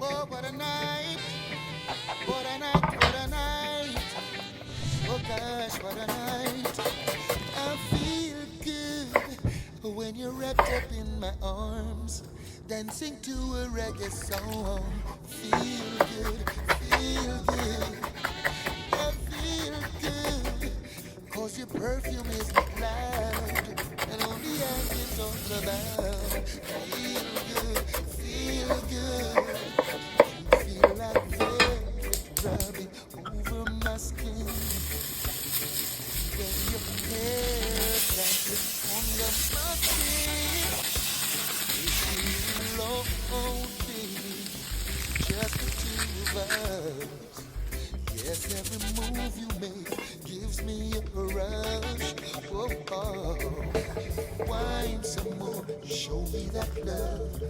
Oh, what a night, what a night, what a night. Oh gosh, what a night. I feel good when you're wrapped up in my arms, dancing to a reggae song. Feel good, feel good. I feel good, cause your perfume is loud, and only I can talk about. Feel good, feel like velvet rubbing over my skin. Then your hair dancing under my skin. It's alone, baby, just the two of us. Yes, every move you make gives me a rush. Oh, oh. Wine some more, show me that love.